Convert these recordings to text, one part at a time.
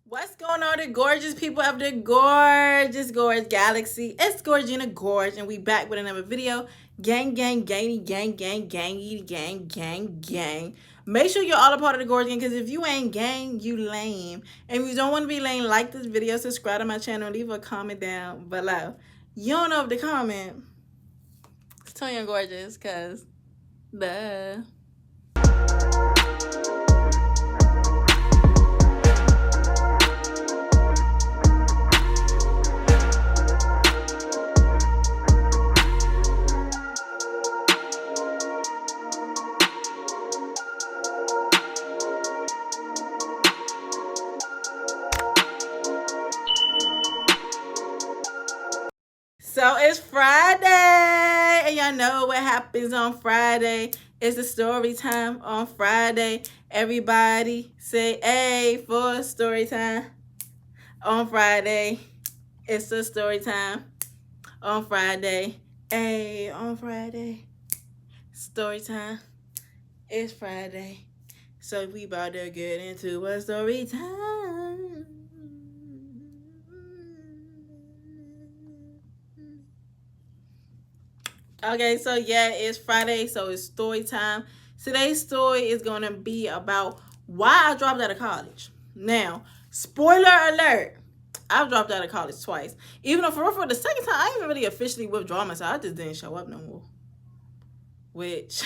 What's going on, the gorgeous people of the gorgeous galaxy? It's Gorgina Gorge, and we back with another video. Gang, gang, gangy, gang, gang, gangy, gang, gang, gang. Make sure you're all a part of the Gorge gang, because if you ain't gang, you lame. And if you don't want to be lame, like this video, subscribe to my channel, leave a comment down below. You don't know if to comment, tell you're gorgeous, because duh. So it's Friday, and y'all know what happens on Friday. It's the story time on Friday. Everybody say "Hey" for story time on Friday. It's the story time on Friday. Hey, on Friday. Story time. It's Friday. So we about to get into a story time. Okay, so yeah, it's Friday, so it's story time. Today's story is going to be about why I dropped out of college. Now, spoiler alert, I've dropped out of college twice. Even though for the second time, I didn't really officially withdraw myself. I just didn't show up no more. Which,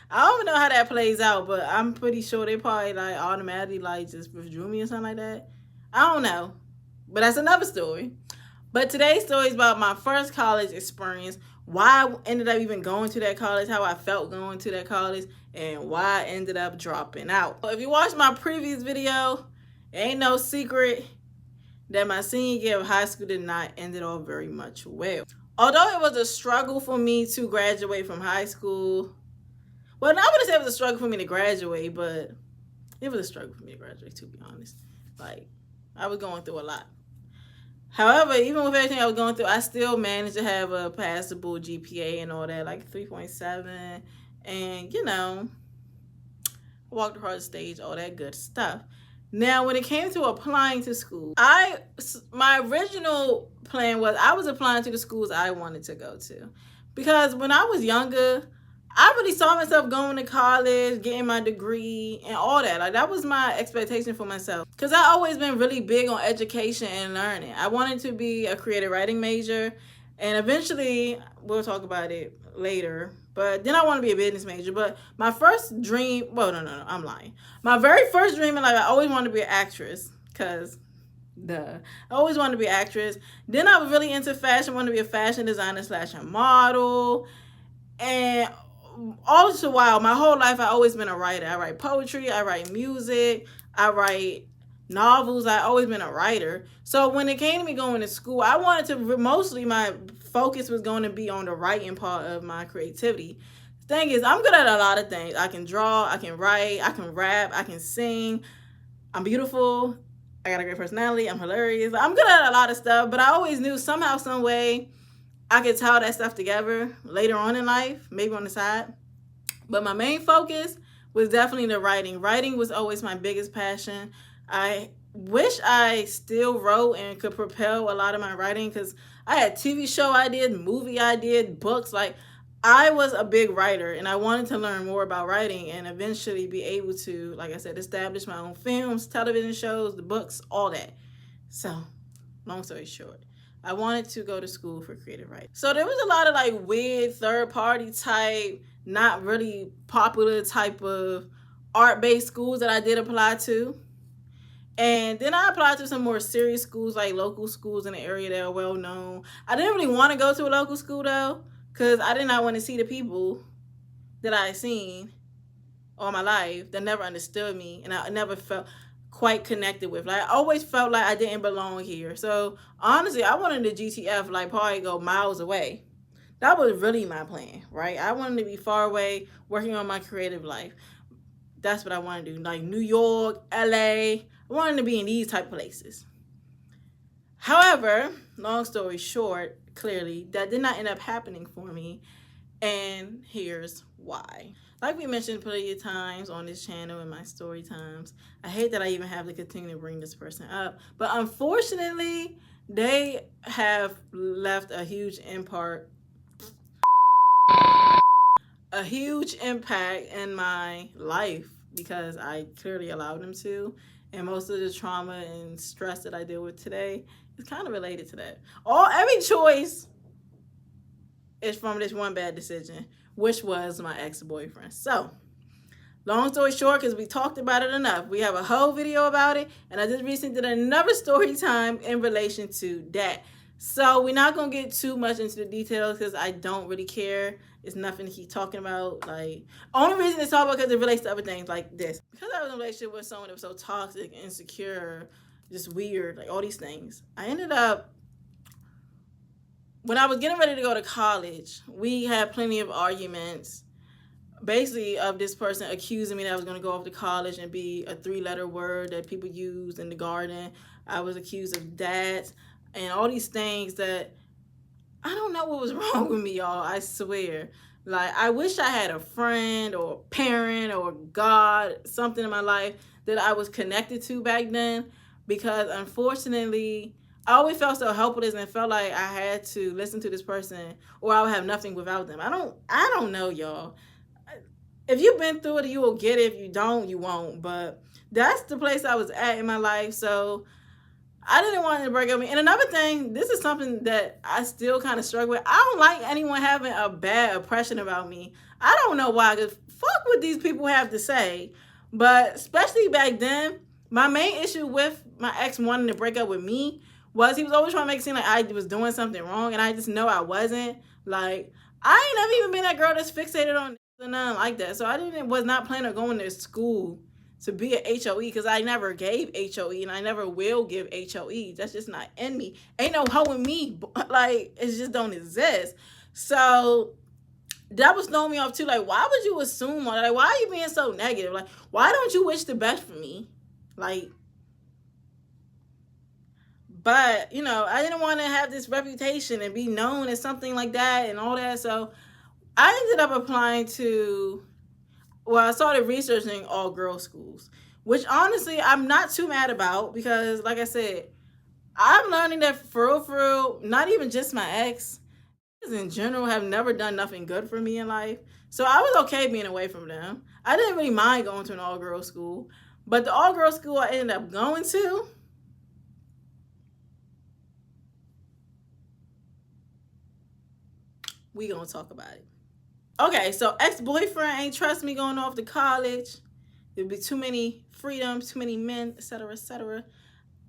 I don't even know how that plays out, but I'm pretty sure they probably like automatically like just withdrew me or something like that. I don't know, but that's another story. But today's story is about my first college experience, why I ended up even going to that college, how I felt going to that college, and why I ended up dropping out. If you watched my previous video, it ain't no secret that my senior year of high school did not end it off very much well. Although it was a struggle for me to graduate from high school, well, I wouldn't say it was a struggle for me to graduate, but it was a struggle for me to graduate, to be honest. Like, I was going through a lot. However, even with everything I was going through, I still managed to have a passable GPA and all that, like 3.7. And, you know, walked across the stage, all that good stuff. Now, when it came to applying to school, my original plan was I was applying to the schools I wanted to go to. Because when I was younger, I really saw myself going to college, getting my degree, and all that. Like, that was my expectation for myself. Because I always been really big on education and learning. I wanted to be a creative writing major. And eventually, we'll talk about it later. But then I want to be a business major. But my first dream, well, no, I'm lying. My very first dream in life, I always wanted to be an actress. Because duh. I always wanted to be an actress. Then I was really into fashion. I wanted to be a fashion designer / a model. And all the while, my whole life, I've always been a writer. I write poetry, I write music, I write novels. I've always been a writer. So when it came to me going to school, I wanted to, mostly my focus was going to be on the writing part of my creativity. The thing is, I'm good at a lot of things. I can draw, I can write, I can rap, I can sing. I'm beautiful. I got a great personality. I'm hilarious. I'm good at a lot of stuff, but I always knew somehow, some way, I could tie that stuff together later on in life, maybe on the side. But my main focus was definitely the writing. Writing was always my biggest passion. I wish I still wrote and could propel a lot of my writing, because I had TV show I did, movie I did, books. Like, I was a big writer, and I wanted to learn more about writing and eventually be able to, like I said, establish my own films, television shows, the books, all that. So, long story short, I wanted to go to school for creative writing. So there was a lot of like weird third-party type, not really popular type of art-based schools that I did apply to. And then I applied to some more serious schools, like local schools in the area that are well known. I didn't really want to go to a local school though, because I did not want to see the people that I had seen all my life that never understood me, and I never felt quite connected with. Like, I always felt like I didn't belong here. So honestly, I wanted the GTF, like, probably go miles away. That was really my plan, right? I wanted to be far away, working on my creative life. That's what I wanted to do. Like New York, LA. I wanted to be in these type of places. However, long story short, clearly, that did not end up happening for me. And here's why. Like we mentioned plenty of times on this channel in my story times, I hate that I even have to continue to bring this person up. But unfortunately, they have left a huge impact in my life because I clearly allowed them to. And most of the trauma and stress that I deal with today is kind of related to that. Every choice is from this one bad decision, which was my ex-boyfriend. So, long story short, because we talked about it enough, we have a whole video about it, and I just recently did another story time in relation to that. So we're not going to get too much into the details because I don't really care. It's nothing to keep talking about. Like, only reason it's talk about because it relates to other things like this. Because I was in a relationship with someone that was so toxic, insecure, just weird, like all these things. I ended up, when I was getting ready to go to college, we had plenty of arguments, basically of this person accusing me that I was going to go off to college and be a 3-letter word that people use in the garden. I was accused of that and all these things that I don't know what was wrong with me, y'all. I swear. Like, I wish I had a friend or a parent or God, something in my life that I was connected to back then, because unfortunately, I always felt so helpless and felt like I had to listen to this person or I would have nothing without them. I don't know, y'all. If you've been through it, you will get it. If you don't, you won't. But that's the place I was at in my life. So I didn't want to break up with me. And another thing, this is something that I still kind of struggle with. I don't like anyone having a bad impression about me. I don't know why, because fuck what these people have to say. But especially back then, my main issue with my ex wanting to break up with me was he was always trying to make it seem like I was doing something wrong, and I just know I wasn't. Like, I ain't never even been that girl that's fixated on nothing like that. So I was not planning on going to school to be an HOE because I never gave HOE and I never will give HOE. That's just not in me. Ain't no hoe in me. Like, it just don't exist. So that was throwing me off too. Like, why would you assume all that? Like, why are you being so negative? Like, why don't you wish the best for me? Like, but, you know, I didn't want to have this reputation and be known as something like that and all that. So I ended up applying to, well, I started researching all girls schools, which honestly I'm not too mad about because, like I said, I'm learning that for real, not even just my ex, in general have never done nothing good for me in life. So I was okay being away from them. I didn't really mind going to an all girls school, but the all girls school I ended up going to, we gonna talk about it. Okay, so ex-boyfriend ain't trust me going off to college. There'd be too many freedoms, too many men, etc., etc.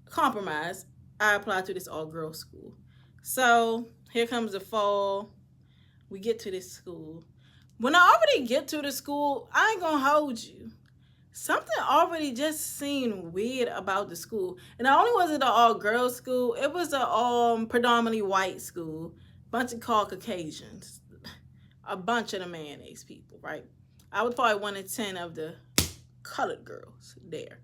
Compromise. I applied to this all-girls school. So here comes the fall. We get to this school. When I already get to the school, I ain't gonna hold you. Something already just seemed weird about the school. And not only was it an all-girls school, it was a predominantly white school. Bunch of Caucasians. A bunch of the mayonnaise people, right? I was probably 1 in 10 of the colored girls there.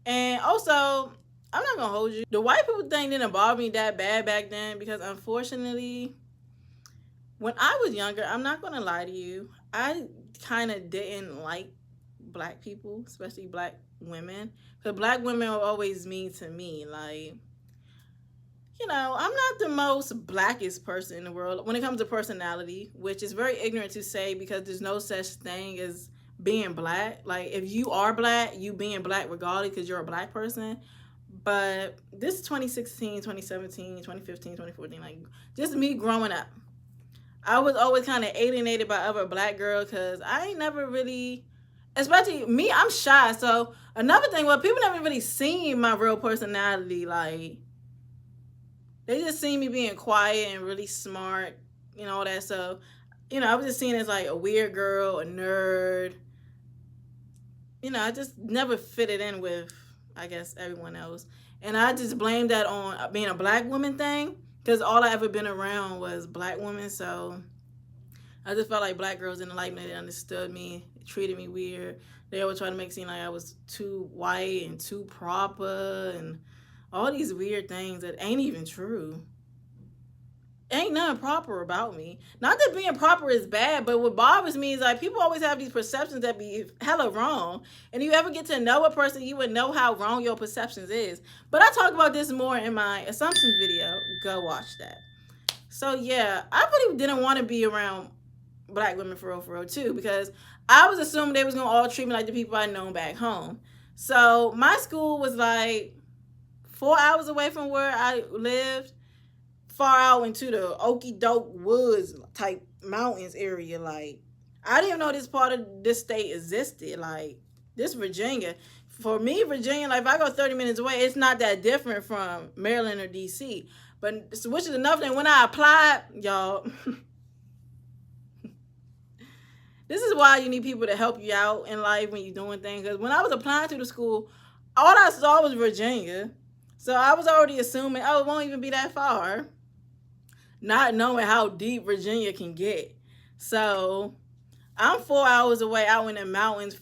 And also, I'm not gonna hold you. The white people thing didn't bother me that bad back then because unfortunately, when I was younger, I'm not gonna lie to you, I kind of didn't like black people, especially black women. Because black women were always mean to me. Like, you know, I'm not the most blackest person in the world when it comes to personality, which is very ignorant to say because there's no such thing as being black. Like, if you are black, you being black regardless because you're a black person. But this is 2016, 2017, 2015, 2014, like, just me growing up. I was always kind of alienated by other black girls because I ain't never really, especially me, I'm shy. So another thing, well, people never really seen my real personality. Like, they just see me being quiet and really smart, you know, all that. So, you know, I was just seen as like a weird girl, a nerd. You know, I just never fitted in with, I guess, everyone else. And I just blamed that on being a black woman thing because all I ever been around was black women. So I just felt like black girls didn't like me. They understood me, treated me weird. They always try to make it seem like I was too white and too proper and all these weird things that ain't even true. Ain't nothing proper about me. Not that being proper is bad, but what bothers me is like people always have these perceptions that be hella wrong. And you ever get to know a person, you would know how wrong your perceptions is. But I talk about this more in my assumptions video. Go watch that. So yeah, I really didn't want to be around black women for real too, because I was assuming they was gonna all treat me like the people I known back home. So my school was like 4 hours away from where I lived, far out into the okie doke woods type mountains area. Like I didn't even know this part of this state existed. Like this Virginia. For me, Virginia, like if I go 30 minutes away, it's not that different from Maryland or DC. But which is another thing. When I applied, y'all, this is why you need people to help you out in life when you're doing things. Because when I was applying to the school, all I saw was Virginia. So I was already assuming, oh, it won't even be that far. Not knowing how deep Virginia can get. So I'm 4 hours away out in the mountains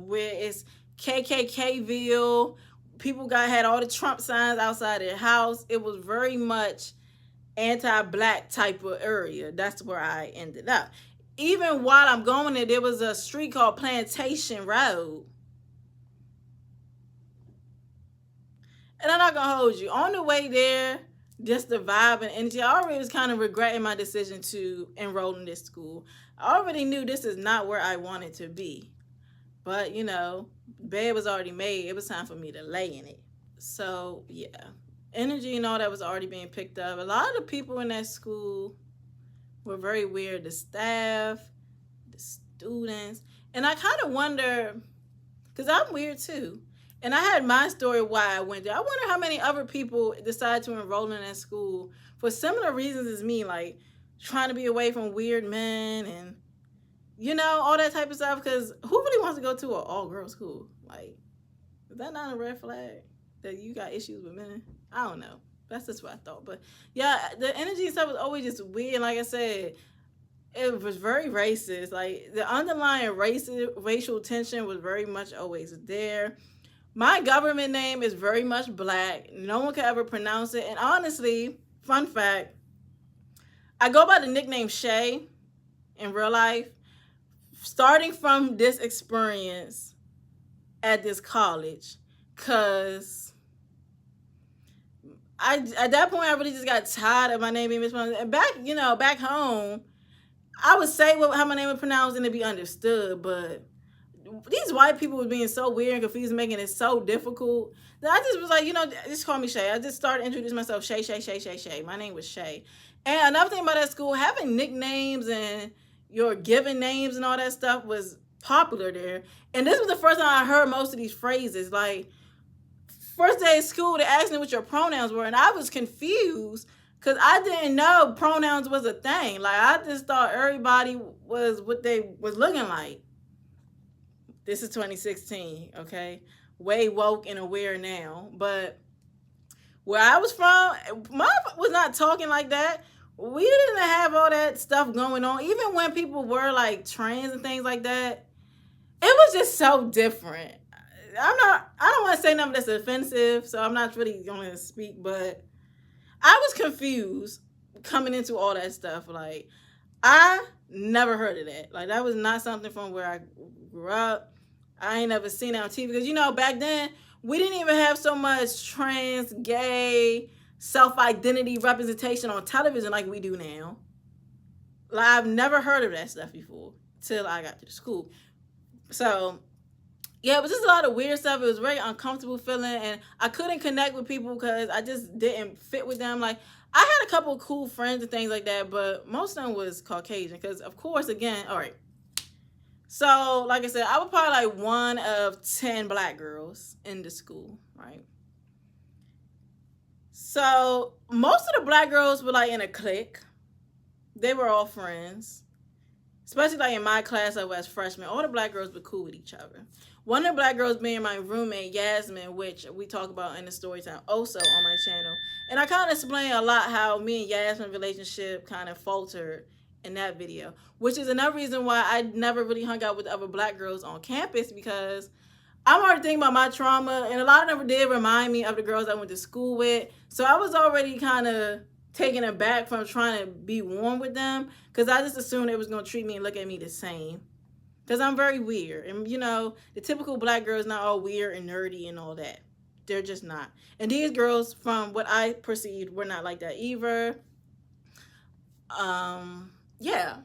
where it's KKKville. People had all the Trump signs outside their house. It was very much anti-black type of area. That's where I ended up. Even while I'm going there was a street called Plantation Road. And I'm not gonna hold you. On the way there, just the vibe and energy, I already was kind of regretting my decision to enroll in this school. I already knew this is not where I wanted to be. But, you know, bed was already made. It was time for me to lay in it. So, yeah. Energy and all that was already being picked up. A lot of the people in that school were very weird. The staff, the students. And I kind of wonder, because I'm weird too. And I had my story why I went there. I wonder how many other people decide to enroll in that school for similar reasons as me, like trying to be away from weird men and, you know, all that type of stuff. Because who really wants to go to an all-girls school? Like, is that not a red flag that you got issues with men? I don't know. That's just what I thought. But yeah, the energy and stuff was always just weird. Like I said, it was very racist. Like the underlying racial tension was very much always there. My government name is very much black. No one could ever pronounce it. And honestly, fun fact, I go by the nickname Shay in real life. Starting from this experience at this college, because at that point I really just got tired of my name being mispronounced. And back home, I would say how my name was pronounced and it'd be understood, but these white people was being so weird and confused, making it so difficult that I just was like, just call me Shay. I just started introducing myself, Shay, Shay, Shay, Shay, Shay. My name was Shay. And another thing about that school, having nicknames and your given names and all that stuff was popular there. And this was the first time I heard most of these phrases. Like, first day of school, they asked me what your pronouns were, and I was confused because I didn't know pronouns was a thing. Like, I just thought everybody was what they was looking like. This is 2016, okay? Way woke and aware now. But where I was from, Mom was not talking like that. We didn't have all that stuff going on. Even when people were like trans and things like that, it was just so different. I don't want to say nothing that's offensive, so I'm not really going to speak, but I was confused coming into all that stuff. Like, I never heard of that. Like, that was not something from where I grew up. I ain't never seen it on TV because, back then, we didn't even have so much trans, gay, self-identity representation on television like we do now. Like, I've never heard of that stuff before till I got to the school. So, yeah, it was just a lot of weird stuff. It was very uncomfortable feeling, and I couldn't connect with people because I just didn't fit with them. Like, I had a couple of cool friends and things like that, but most of them was Caucasian because, of course, again, all right. So, like I said, I was probably like one of 10 black girls in the school, right? So, most of the black girls were like in a clique. They were all friends. Especially like in my class as freshmen, all the black girls were cool with each other. One of the black girls being my roommate, Yasmin, which we talk about in the Storytime also on my channel. And I kind of explain a lot how me and Yasmin's relationship kind of faltered in that video, which is another reason why I never really hung out with other black girls on campus, because I'm already thinking about my trauma, and a lot of them did remind me of the girls I went to school with. So I was already kind of taken aback from trying to be warm with them, because I just assumed they was going to treat me and look at me the same. Because I'm very weird. And, you know, the typical black girl is not all weird and nerdy and all that. They're just not. And these girls, from what I perceived, were not like that either. Yeah.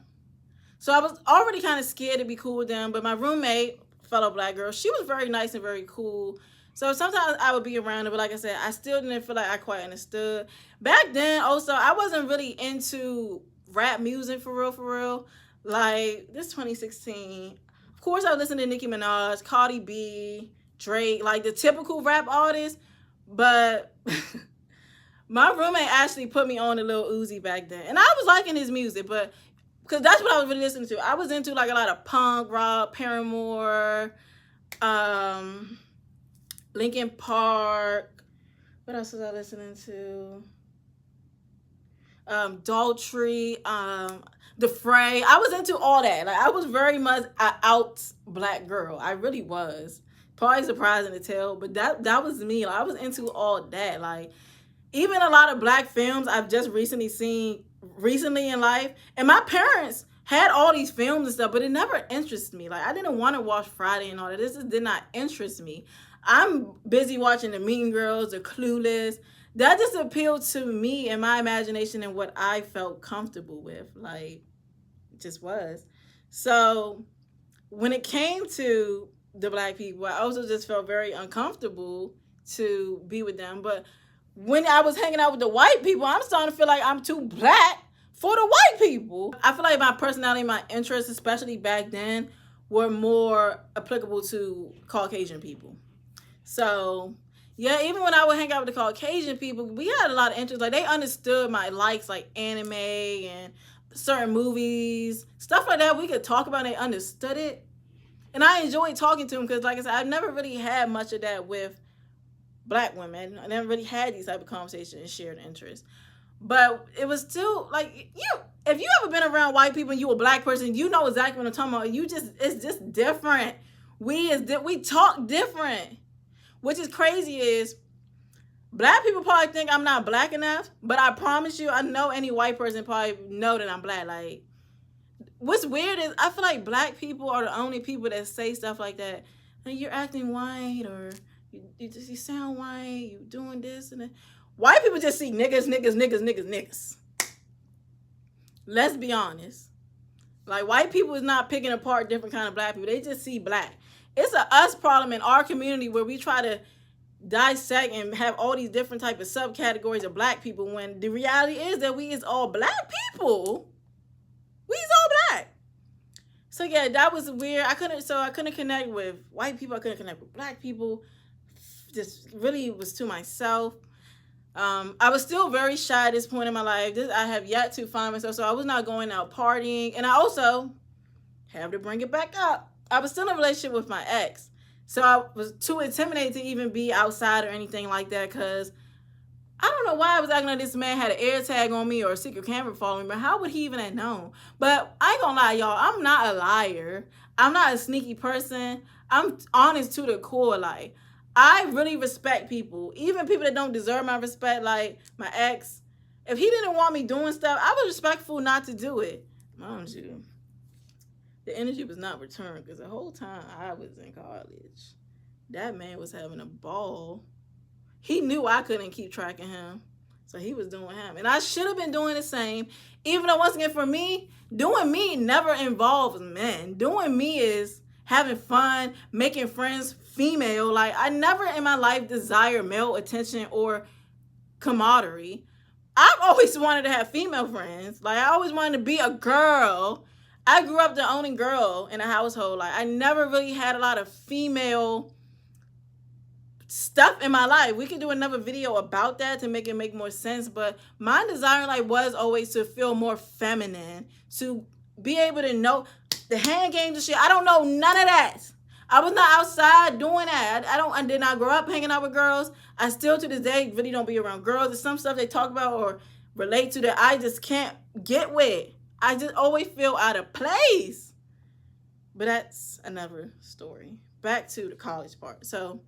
So I was already kind of scared to be cool with them. But my roommate, fellow black girl, she was very nice and very cool. So sometimes I would be around her, but like I said, I still didn't feel like I quite understood. Back then, also, I wasn't really into rap music for real, for real. Like, this 2016. Of course, I was listening to Nicki Minaj, Cardi B, Drake, like the typical rap artists. But my roommate actually put me on a Lil Uzi back then. And I was liking his music, but because that's what I was really listening to. I was into like a lot of punk rock, Paramore, Linkin Park. What else was I listening to? Daltrey, The Fray. I was into all that. Like, I was very much an out black girl. I really was. Probably surprising to tell, but that was me. Like, I was into all that. Like, even a lot of black films I've just recently seen recently in life. And my parents had all these films and stuff, but it never interested me. Like, I didn't want to watch Friday and all that. This just did not interest me. I'm busy watching the Mean Girls, the Clueless. That just appealed to me and my imagination and what I felt comfortable with. Like, it just was. So when it came to the black people, I also just felt very uncomfortable to be with them. But when I was hanging out with the white people, I'm starting to feel like I'm too black for the white people. I feel like my personality, my interests, especially back then, were more applicable to Caucasian people. So, yeah, even when I would hang out with the Caucasian people, we had a lot of interest. Like, they understood my likes, like anime and certain movies, stuff like that. We could talk about it, they understood it. And I enjoyed talking to them because, like I said, I've never really had much of that with black women. I never really had these type of conversations and shared interests. But it was still, like, if you ever been around white people and you a black person, you know exactly what I'm talking about. It's just different. We talk different. Which is crazy is black people probably think I'm not black enough, but I promise you, I know any white person probably know that I'm black. Like, what's weird is I feel like black people are the only people that say stuff like that. Like, you're acting white, or you sound white, you doing this and that. White people just see niggas, niggas, niggas, niggas, niggas. Let's be honest. Like, white people is not picking apart different kind of black people. They just see black. It's a us problem in our community where we try to dissect and have all these different type of subcategories of black people, when the reality is that we is all black people. We is all black. So yeah, that was weird. I couldn't connect with white people. I couldn't connect with black people. Just really was to myself. I was still very shy at this point in my life. I have yet to find myself, so I was not going out partying. And I also have to bring it back up. I was still in a relationship with my ex. So I was too intimidated to even be outside or anything like that, because I don't know why I was acting like this man had an air tag on me or a secret camera following me, but how would he even have known? But I ain't gonna lie, y'all, I'm not a liar. I'm not a sneaky person. I'm honest to the core. Like, I really respect people, even people that don't deserve my respect, like my ex. If he didn't want me doing stuff, I was respectful not to do it. Mind you, the energy was not returned, because the whole time I was in college, that man was having a ball. He knew I couldn't keep track of him, so he was doing him. And I should have been doing the same, even though, once again, for me, doing me never involves men. Doing me is having fun, making friends, female. Like, I never in my life desired male attention or camaraderie. I've always wanted to have female friends. Like, I always wanted to be a girl. I grew up the only girl in a household. Like, I never really had a lot of female stuff in my life. We could do another video about that to make it make more sense. But my desire in life was always to feel more feminine, to be able to know the hand games and shit. I don't know none of that. I was not outside doing that. I did not grow up hanging out with girls. I still to this day really don't be around girls. There's some stuff they talk about or relate to that I just can't get with. I just always feel out of place. But that's another story. Back to the college part. So,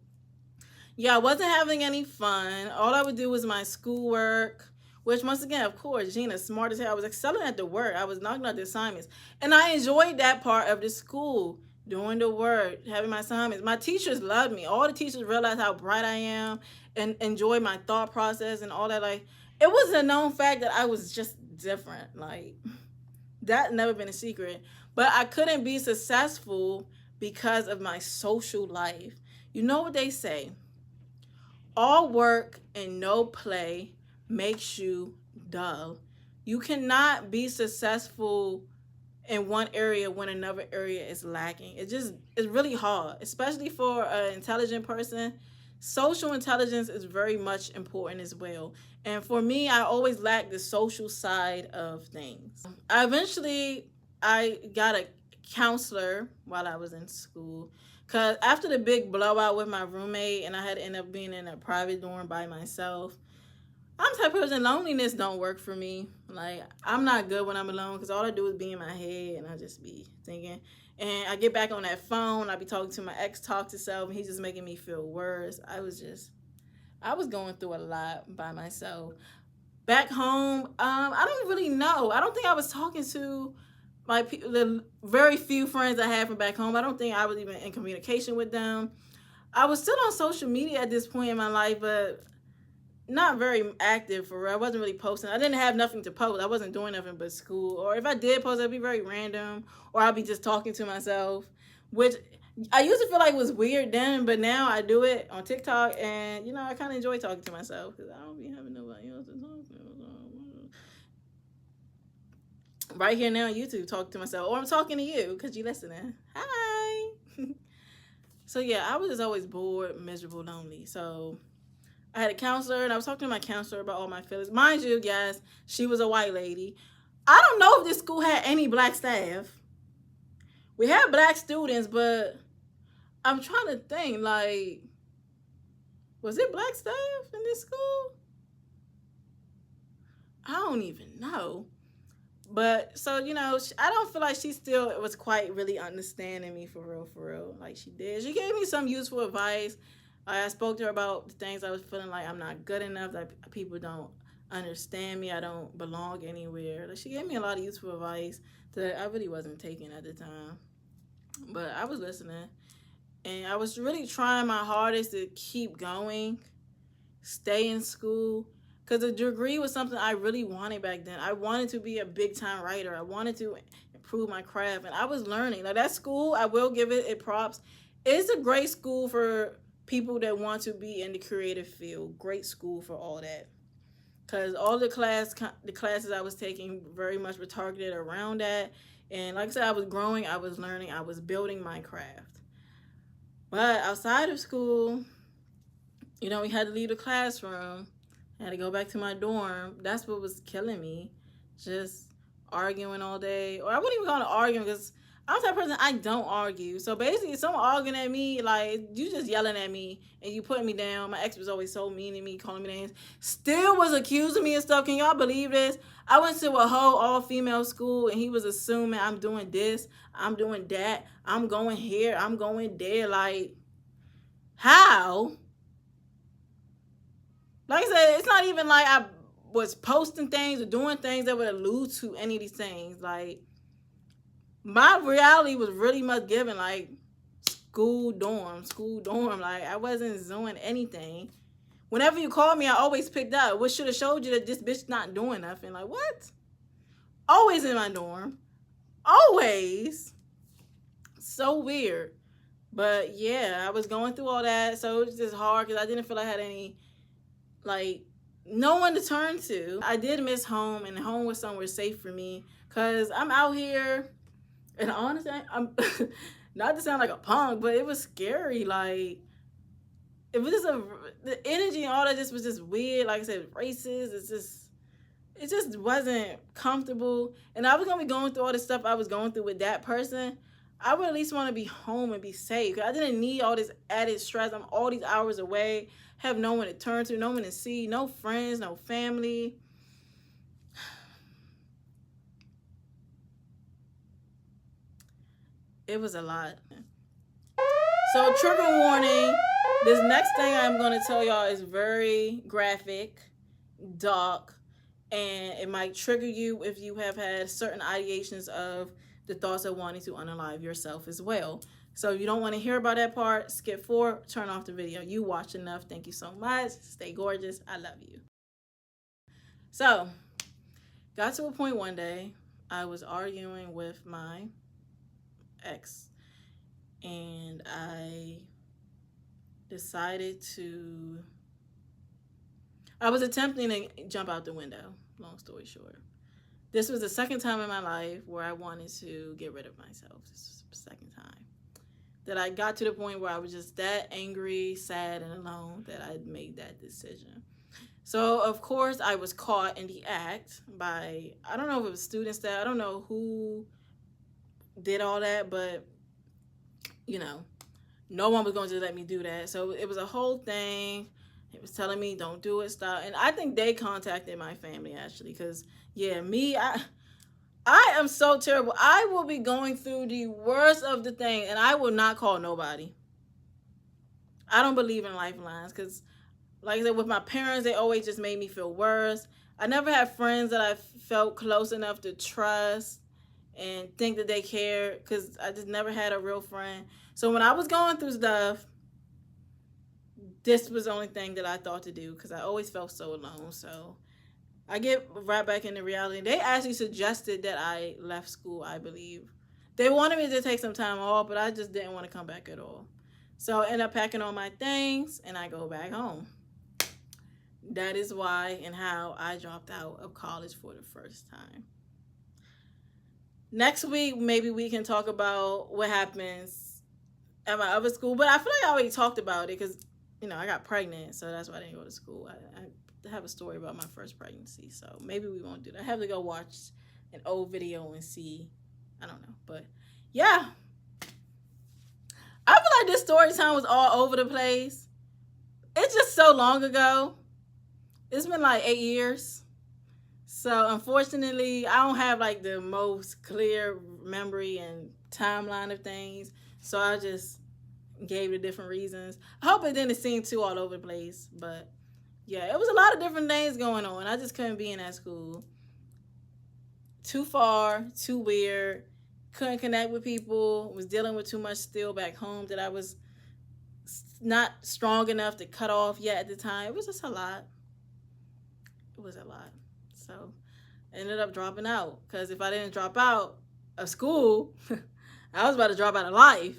yeah, I wasn't having any fun. All I would do was my schoolwork, which once again, of course, Gina, smart as hell. I was excelling at the work. I was knocking out the assignments. And I enjoyed that part of the school, doing the work, having my assignments. My teachers loved me. All the teachers realized how bright I am and enjoy my thought process and all that. Like, it was a known fact that I was just different. Like, that never been a secret. But I couldn't be successful because of my social life. You know what they say? All work and no play makes you dull. You cannot be successful in one area when another area is lacking. It's really hard, especially for an intelligent person. Social intelligence is very much important as well. And for me, I always lacked the social side of things. I got a counselor while I was in school. Because after the big blowout with my roommate and I had to end up being in a private dorm by myself, I'm the type of person, loneliness don't work for me. Like, I'm not good when I'm alone because all I do is be in my head and I just be thinking. And I get back on that phone, I be talking to my ex talk to self, and he's just making me feel worse. I was going through a lot by myself. Back home, I don't really know. I don't think I was talking to the very few friends I had from back home. I don't think I was even in communication with them. I was still on social media at this point in my life, but not very active for real. I wasn't really posting. I didn't have nothing to post. I wasn't doing nothing but school. Or if I did post, it'd be very random. Or I'd be just talking to myself, which I used to feel like was weird then, but now I do it on TikTok, and I kind of enjoy talking to myself because I don't be having nobody else to talk to. Right here now on YouTube, talking to myself, or I'm talking to you because you listening. Hi. So yeah, I was just always bored, miserable, lonely. So I had a counselor, and I was talking to my counselor about all my feelings. Mind you, guys, she was a white lady. I don't know if this school had any black staff. We had black students, but I'm trying to think, like, was it black staff in this school? I don't even know. But, so, I don't feel like she still was quite really understanding me for real, like she did. She gave me some useful advice. I spoke to her about the things I was feeling like I'm not good enough, that people don't understand me, I don't belong anywhere. Like, she gave me a lot of useful advice that I really wasn't taking at the time. But I was listening. And I was really trying my hardest to keep going, stay in school. Because the degree was something I really wanted back then. I wanted to be a big-time writer. I wanted to improve my craft. And I was learning. Like, that school, I will give it props. It's a great school for people that want to be in the creative field. Great school for all that. Because all the classes I was taking very much were targeted around that. And like I said, I was growing, I was learning, I was building my craft. But outside of school, we had to leave the classroom. I had to go back to my dorm. That's what was killing me. Just arguing all day. Or I wouldn't even call it arguing because I'm the type of person, I don't argue. So basically, if someone arguing at me, like, you just yelling at me and you putting me down. My ex was always so mean to me, calling me names. Still was accusing me of stuff. Can y'all believe this? I went to a whole all-female school and he was assuming I'm doing this, I'm doing that, I'm going here, I'm going there. Like, how? Like I said, it's not even like I was posting things or doing things that would allude to any of these things. Like, my reality was really much given, like, school dorm. Like, I wasn't doing anything. Whenever you called me, I always picked up. What should have showed you that this bitch not doing nothing. Like, what? Always in my dorm. Always. So weird. But, yeah, I was going through all that. So it was just hard because I didn't feel I had any, like, no one to turn to. I did miss home, and home was somewhere safe for me because I'm out here. And honestly, I'm not to sound like a punk, but it was scary. Like, it was just the energy and all that just was just weird. Like I said, racist. It just wasn't comfortable. And I was gonna be going through all the stuff I was going through with that person. I would at least want to be home and be safe. I didn't need all this added stress. I'm all these hours away, have no one to turn to, no one to see, no friends, no family. It was a lot. So, trigger warning. This next thing I'm going to tell y'all is very graphic, dark, and it might trigger you if you have had certain ideations of the thoughts of wanting to unalive yourself as well. So if you don't want to hear about that part, skip forward, turn off the video. You watched enough. Thank you so much. Stay gorgeous. I love you. So, got to a point one day, I was arguing with my ex, and I decided to, I was attempting to jump out the window, long story short. This was the second time in my life where I wanted to get rid of myself. This was the second time that I got to the point where I was just that angry, sad, and alone that I made that decision. So, of course, I was caught in the act by, I don't know if it was students that, I don't know who did all that, but, you know, no one was going to let me do that. So it was a whole thing. It was telling me, don't do it, stop. And I think they contacted my family, actually, because, yeah, me, I am so terrible. I will be going through the worst of the thing, and I will not call nobody. I don't believe in lifelines, because, like I said, with my parents, they always just made me feel worse. I never had friends that I felt close enough to trust and think that they cared, because I just never had a real friend. So when I was going through stuff, this was the only thing that I thought to do, because I always felt so alone. So I get right back into reality. They actually suggested that I left school, I believe. They wanted me to take some time off, but I just didn't want to come back at all. So I end up packing all my things, and I go back home. That is why and how I dropped out of college for the first time. Next week, maybe we can talk about what happens at my other school. But I feel like I already talked about it because, you know, I got pregnant. So that's why I didn't go to school. I have a story about my first pregnancy. So maybe we won't do that. I have to go watch an old video and see. I don't know. But yeah. I feel like this story time was all over the place. It's just so long ago. It's been like 8 years. So unfortunately, I don't have like the most clear memory and timeline of things. So I just gave it different reasons. I hope it didn't seem too all over the place. But yeah, it was a lot of different things going on. I just couldn't be in that school. Too far, too weird. Couldn't connect with people. Was dealing with too much still back home that I was not strong enough to cut off yet at the time. It was just a lot. It was a lot. So I ended up dropping out, because if I didn't drop out of school, I was about to drop out of life.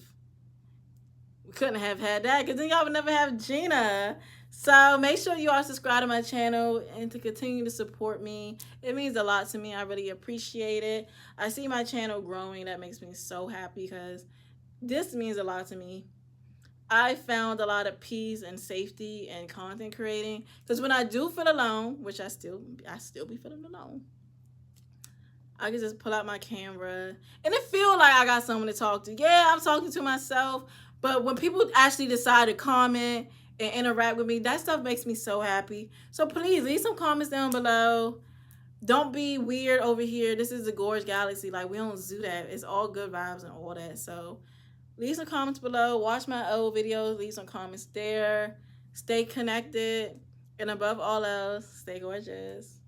We couldn't have had that, because then y'all would never have Gina. So make sure you are subscribed to my channel and to continue to support me. It means a lot to me. I really appreciate it. I see my channel growing. That makes me so happy, because this means a lot to me. I found a lot of peace and safety in content creating, because when I do feel alone, which I still be feeling alone, I can just pull out my camera and it feels like I got someone to talk to. Yeah, I'm talking to myself, but when people actually decide to comment and interact with me, that stuff makes me so happy. So please leave some comments down below. Don't be weird over here. This is the Gorg Galaxy. Like, we don't do that. It's all good vibes and all that. So leave some comments below. Watch my old videos. Leave some comments there. Stay connected. And above all else, stay gorgeous.